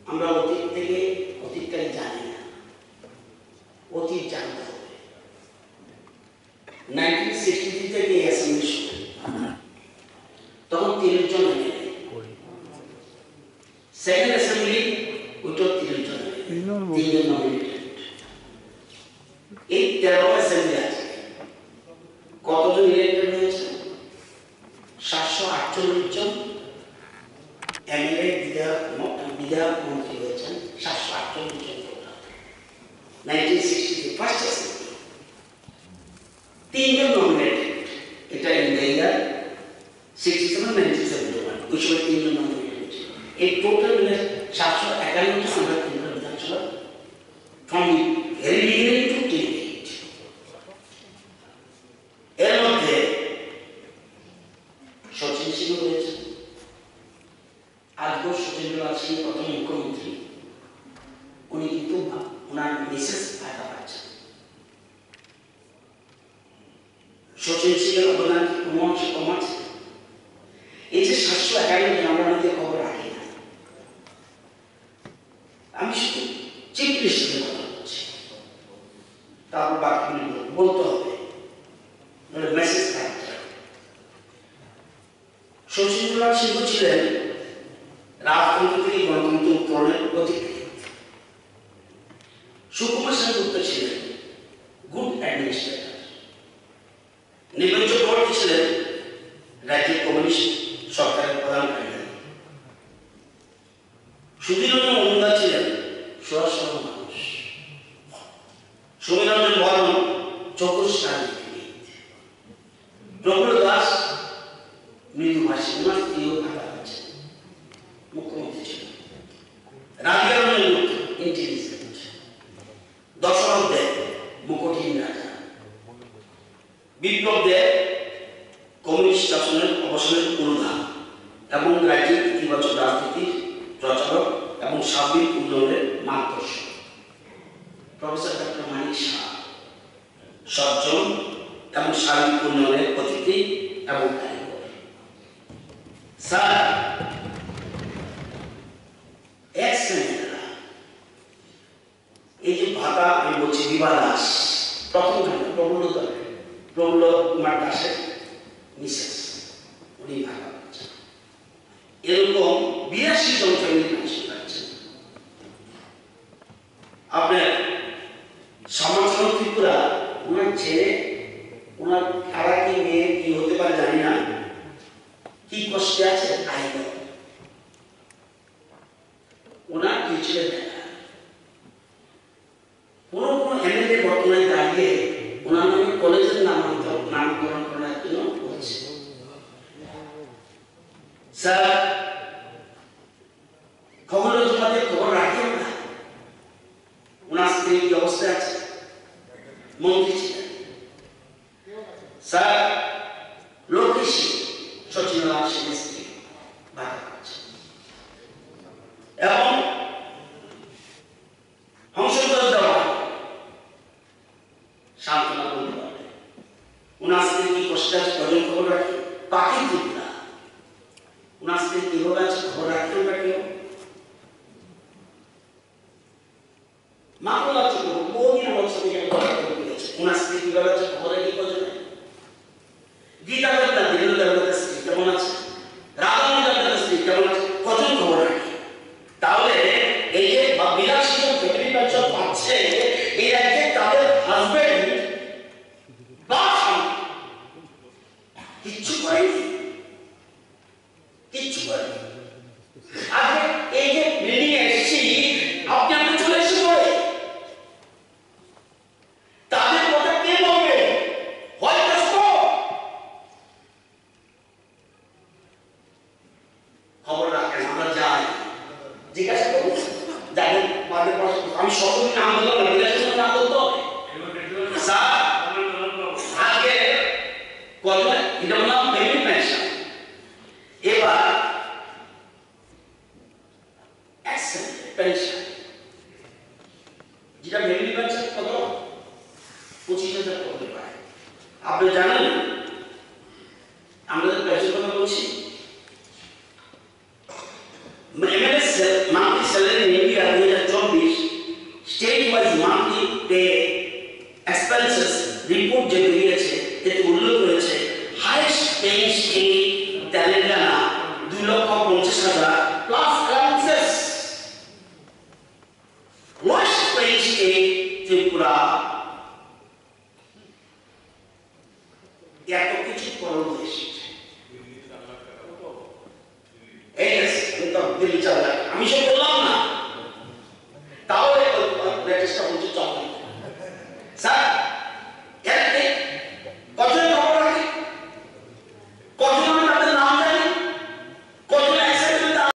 আমরা অতীত থেকে অতীতকালে জানি না, অতীত জানতে হবে। 1963 থেকে এই অ্যাসেম্বলি শুরু, তখন 30 জন এমএলএ, সেকেন্ড অ্যাসেম্বলি ওইটাও 30 জন, 3 জন নমিনেটেড। এই 13 অ্যাসেম্বলি আছে, কতজন ইলেক্টেড হয়েছে? 748 জন এমএলএ, বিধায়ক মন্ত্রী হয়েছেন 748 জন টোটাল। 1963 ফার্স্ট অ্যাসেম্বলি, 3 জন নমিনেটেড। এটা ইন দ্য ইয়ার 67-71, ওই সময় 3 জন নমিনেটেড। এই টোটাল মিলে 751 জন আমরা কেন্দ্র বিধানসভা, from very beginning to till date. এর মধ্যে শচীন সিং রয়েছে, আজকেও শচীন সিং প্রথম মুখ্যমন্ত্রী, উনি কিন্তু ওনার মিসেস ভাতা পাচ্ছেন। শচীন সিং এর অবদান কোনো অংশে কম আছে। এই যে 751 জন, আমরা অনেকে খবর রাখি না, আমি শুধু চিফ মিনিস্টারের কথা বলছি, তারপর বাকিগুলি বলতে হবে, মেসেজ থাকতে। শচীন্দ্রনাথ সিংহ ছিলেন রাজতন্ত্র থেকে গণতন্ত্র উত্তরণের প্রতীক। সুকুমার সেনগুপ্ত ছিলেন গুড অ্যাডমিনিস্ট্রেটর। নিকুঞ্জ বর্মন ছিলেন রাজ্যের কমিউনিস্ট সরকারের প্রধান কার্যকরী। সুধীররঞ্জন মজুমদার ছিলেন সহজ সরল মানুষ। সমীরঞ্জন বর্মন চৌকস রাজনীতিবিদ। প্রফুল্ল দাস মৃদুভাষী, ওনার স্ত্রীও ভাতা পাচ্ছেন, মুখ্যমন্ত্রী ছিলেন। রাধিকারঞ্জন গুপ্ত ইন্টেলিজেন্ট। দশরথ দেব মুকুটহীন রাজা। বিপ্লব দেব কমিউনিস্ট শাসনের অবসানের পুরোধা এবং রাজ্যের ইতিবাচক রাজনীতির প্রচারক এবং সার্বিক উন্নয়নের মার্গদর্শক। প্রফেসর ডক্টর মানিক শাহ সজ্জন এবং সার্বিক উন্নয়নের অতিথি এবং কারিগর। স্যার এই যে ভাতা আমি বলছি, বিভা দাস প্রথম প্রফুল্ল কুমার দাসের মিসেস, উনি ভাতা পাচ্ছেন। এরকম 82 জন ফ্যামিলি পেনশন পাচ্ছেন। আপনার সমাজসেবা ত্রিপুরা, ওনার ছেলে, ওনার খারা কি মেয়ে কি হতে পারে জানি না, কি কষ্টে আছে আইন, ওনার কি ছিলেন কোন এমএলএ বর্তমানে দাঁড়িয়ে ওনার নামে কলেজের নামকরণ করার জন্য বলছে। স্যার খবর তোমাদের খবর রাখি আমরা, ওনার স্ত্রী কি অবস্থায় আছে, মন্ত্রী ছিলেন। স্যার লোকেশ সচিনাথ সেনের স্ত্রী ভাতা পাচ্ছেন। এবং হংসদাস দেওয়া সান্ত্বনা বলতে পারবে, ওনার স্ত্রী কি কষ্টে আছে কজন খবর রাখি। পাখি ত্রিপুরা, ওনার স্ত্রী কিভাবে আছে খবর রাখি আমরা কেউ। মামলা ছিল বহুদিন আমার সাথে ওনার স্ত্রী কিভাবে আছে খবর রাখি কজন। গীতা দেবনাথ দীনেন্দ্র দেবনাথের স্ত্রী কেমন আছে, রাধামোহন দেবনাথের স্ত্রী কেমন আছে, কজন খবর রাখি। তাহলে এই যে 82 জন ফ্যামিলি পেনশন পাচ্ছে, এই রাজ্যে তাদের হাজবেন্ড বা কিচ্ছু করেনি, কিচ্ছু করেনি। আজকে এই যে বিল্ডিং এসেছি, আপনি আপনি চলে এসে পড়ে তাদের কথা কে বলবে? হয় কষ্ট, খবর রাখেন, আমরা যাই জিজ্ঞাসা করবো যাদের আমাদের আমি সবদিন নাম বললাম না, বিলাসের নাম বলতে হবে। স্যার আজকে কত এটা বললাম ফ্যামিলি পেনশন, এবার পেনশন যেটা ফ্যামিলি পেনশন কত 25,000 করতে পারে। আপনি জানেন আমরা পেনশন কথা বলছি, MLA monthly salary data 2024 state wise monthly pay expenses report যে বেরিয়েছে এতে উল্লেখ রয়েছে highest paying state Telangana 2,50,000 plus allowances, lowest paying state Tripura. এত কিছু করণ দেশ দিল্লি 4 লাখ, আমি সব বললাম না।